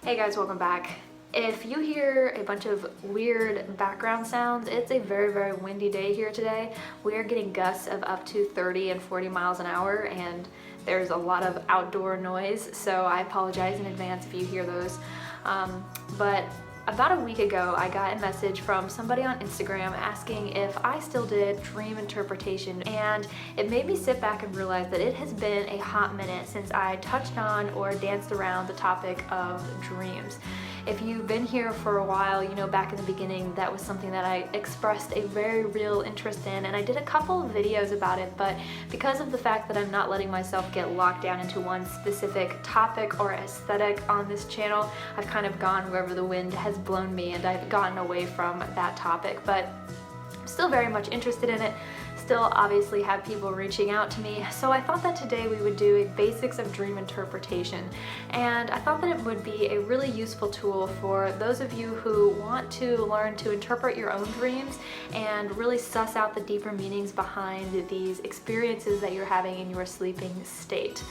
Hey guys, welcome back. If you hear a bunch of weird background sounds, it's a very windy day here today. We are getting gusts of up to 30 and 40 miles an hour, and there's a lot of outdoor noise, so I apologize in advance if you hear those. But about a week ago, I got a message from somebody on Instagram asking if I still did dream interpretation, and it made me sit back and realize that it has been a hot minute since I touched on or danced around the topic of dreams. If you've been here for a while, you know back in the beginning that was something that I expressed a very real interest in, and I did a couple of videos about it, but because of the fact that I'm not letting myself get locked down into one specific topic or aesthetic on this channel, I've kind of gone wherever the wind has blown me and I've gotten away from that topic, but I'm still very much interested in it. Still obviously have people reaching out to me, so I thought that today we would do a basics of dream interpretation, and I thought that it would be a really useful tool for those of you who want to learn to interpret your own dreams and really suss out the deeper meanings behind these experiences that you're having in your sleeping state.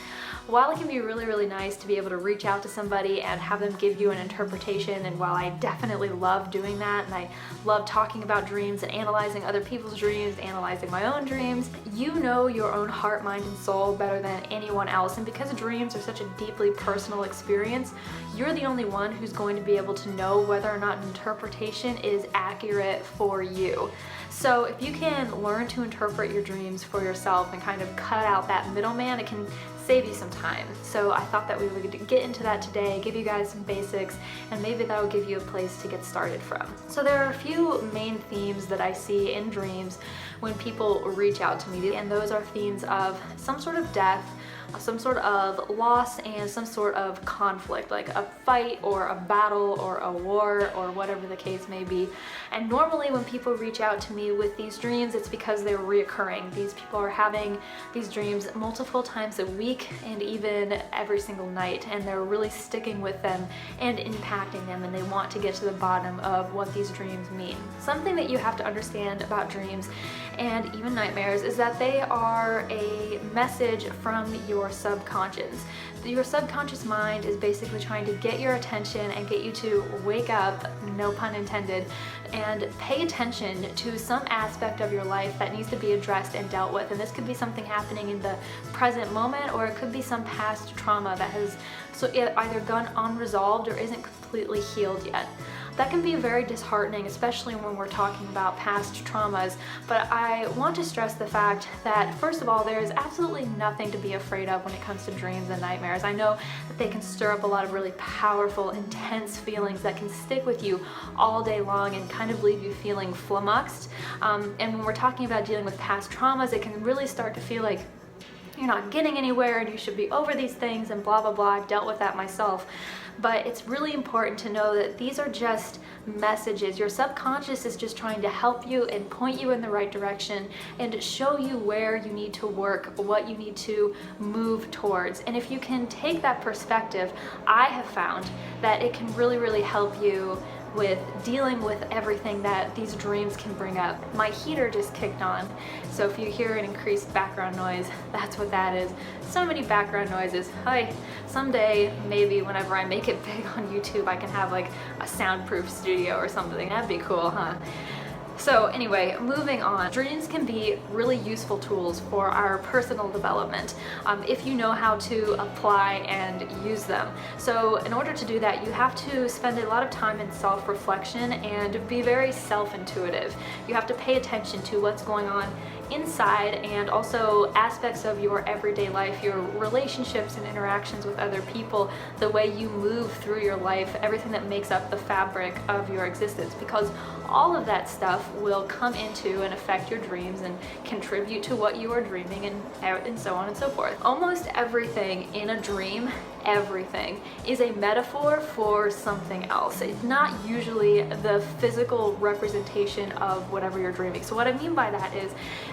While it can be really nice to be able to reach out to somebody and have them give you an interpretation, and while I definitely love doing that and I love talking about dreams and analyzing other people's dreams, analyzing my own dreams, you know your own heart, mind, and soul better than anyone else, and because dreams are such a deeply personal experience, you're the only one who's going to be able to know whether or not an interpretation is accurate for you. So if you can learn to interpret your dreams for yourself and kind of cut out that middleman, it can save you some time. So I thought that we would get into that today, give you guys some basics, and maybe that'll give you a place to get started from. So there are a few main themes that I see in dreams when people reach out to me, and those are themes of some sort of death, some sort of loss, and some sort of conflict, like a fight or a battle or a war or whatever the case may be. And normally when people reach out to me with these dreams, it's because they're reoccurring. These people are having these dreams multiple times a week and even every single night, and they're really sticking with them and impacting them, and they want to get to the bottom of what these dreams mean. Something that you have to understand about dreams and even nightmares is that they are a message from your subconscious. Your subconscious mind is basically trying to get your attention and get you to wake up, no pun intended, and pay attention to some aspect of your life that needs to be addressed and dealt with. And this could be something happening in the present moment, or it could be some past trauma that has either gone unresolved or isn't completely healed yet. That can be very disheartening, especially when we're talking about past traumas, but I want to stress the fact that, first of all, there is absolutely nothing to be afraid of when it comes to dreams and nightmares. I know that they can stir up a lot of really powerful, intense feelings that can stick with you all day long and kind of leave you feeling flummoxed. And when we're talking about dealing with past traumas, it can really start to feel like you're not getting anywhere and you should be over these things and blah blah blah. I've dealt with that myself. But it's really important to know that these are just messages. Your subconscious is just trying to help you and point you in the right direction and show you where you need to work, what you need to move towards. And if you can take that perspective, I have found that it can really help you with dealing with everything that these dreams can bring up. My heater just kicked on, so if you hear an increased background noise, that's what that is. So many background noises. Hi, someday, maybe whenever I make it big on YouTube, I can have like a soundproof studio or something. That'd be cool, huh? So anyway, moving on. Dreams can be really useful tools for our personal development if you know how to apply and use them. So in order to do that, you have to spend a lot of time in self-reflection and be very self-intuitive. You have to pay attention to what's going on inside and also aspects of your everyday life, your relationships and interactions with other people, the way you move through your life, everything that makes up the fabric of your existence, because all of that stuff will come into and affect your dreams and contribute to what you are dreaming, and so on and so forth. Almost everything in a dream, everything, is a metaphor for something else. It's not usually the physical representation of whatever you're dreaming. So what I mean by that is,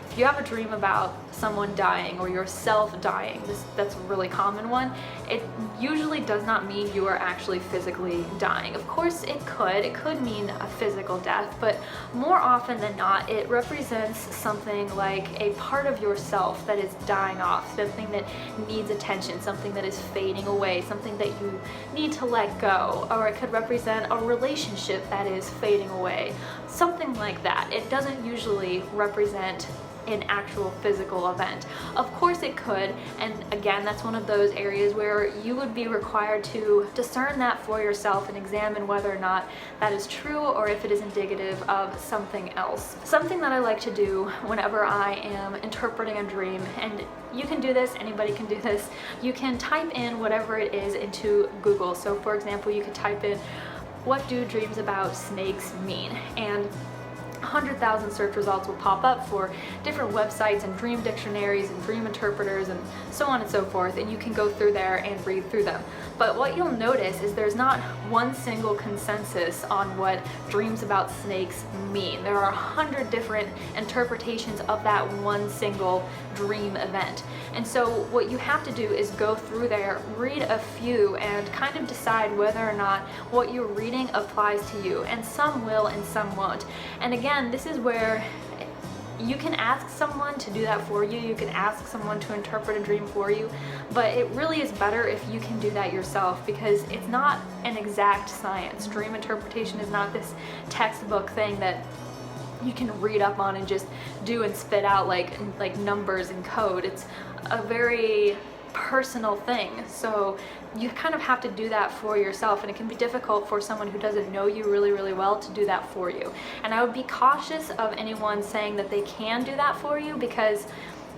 if you have a dream about someone dying or yourself dying, that's a really common one, it usually does not mean you are actually physically dying. Of course it could mean a physical death, but more often than not it represents something like a part of yourself that is dying off, something that needs attention, something that is fading away away, something that you need to let go, or it could represent a relationship that is fading away, something like that. It doesn't usually represent an actual physical event. Of course it could, and again, that's one of those areas where you would be required to discern that for yourself and examine whether or not that is true or if it is indicative of something else. Something that I like to do whenever I am interpreting a dream, and you can do this, anybody can do this, you can type in whatever it is into Google. So for example, you could type in, what do dreams about snakes mean? And 100,000 search results will pop up for different websites and dream dictionaries and dream interpreters and so on and so forth, and you can go through there and read through them. But what you'll notice is there's not one single consensus on what dreams about snakes mean. There are 100 different interpretations of that one single dream event. And so what you have to do is go through there, read a few, and kind of decide whether or not what you're reading applies to you. And some will and some won't. And again, this is where you can ask someone to do that for you. You can ask someone to interpret a dream for you, but it really is better if you can do that yourself, because it's not an exact science. Dream interpretation is not this textbook thing that you can read up on and just do and spit out like numbers and code. It's a very personal thing, so you kind of have to do that for yourself, and it can be difficult for someone who doesn't know you really well to do that for you. And I would be cautious of anyone saying that they can do that for you, because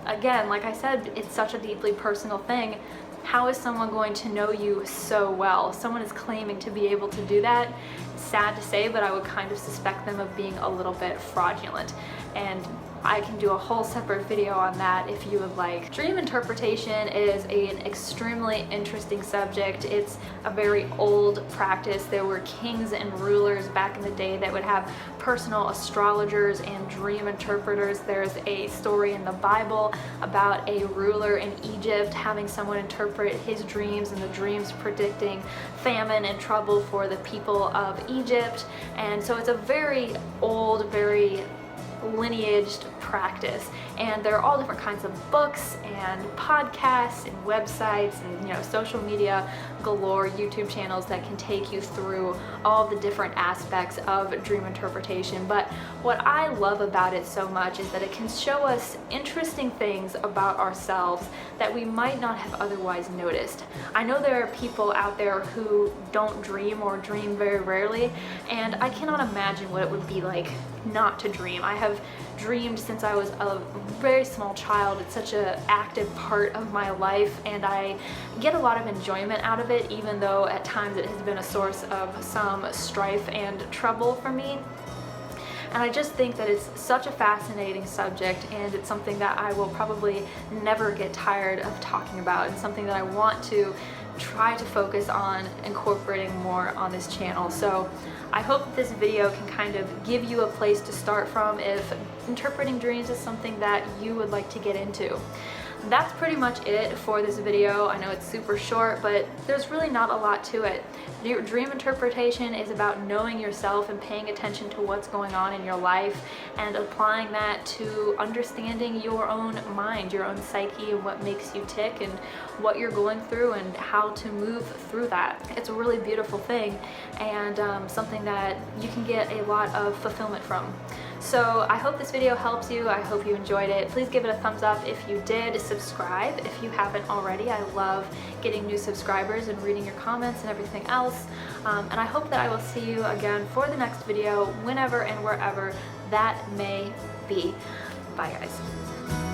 again, like I said, it's such a deeply personal thing. How is someone going to know you so well? Someone is claiming to be able to do that. Sad to say, but I would kind of suspect them of being a little bit fraudulent. And I can do a whole separate video on that if you would like. Dream interpretation is an extremely interesting subject. It's a very old practice. There were kings and rulers back in the day that would have personal astrologers and dream interpreters. There's a story in the Bible about a ruler in Egypt having someone interpret his dreams, and the dreams predicting famine and trouble for the people of Egypt. And so it's a very old, very lineaged practice, and there are all different kinds of books and podcasts and websites and social media galore, YouTube channels that can take you through all the different aspects of dream interpretation. But what I love about it so much is that it can show us interesting things about ourselves that we might not have otherwise noticed. I know there are people out there who don't dream or dream very rarely, and I cannot imagine what it would be like not to dream. I have dreamed since I was a very small child. It's such an active part of my life, and I get a lot of enjoyment out of it, even though at times it has been a source of some strife and trouble for me. And I just think that it's such a fascinating subject, and it's something that I will probably never get tired of talking about, and something that I want to try to focus on incorporating more on this channel. So I hope that this video can kind of give you a place to start from if interpreting dreams is something that you would like to get into. That's pretty much it for this video. I know it's super short, but there's really not a lot to it. Your dream interpretation is about knowing yourself and paying attention to what's going on in your life and applying that to understanding your own mind, your own psyche, and what makes you tick and what you're going through and how to move through that. It's a really beautiful thing, and something that you can get a lot of fulfillment from. So I hope this video helps you. I hope you enjoyed it. Please give it a thumbs up if you did. Subscribe if you haven't already. I love getting new subscribers and reading your comments and everything else. And I hope that I will see you again for the next video, whenever and wherever that may be. Bye, guys.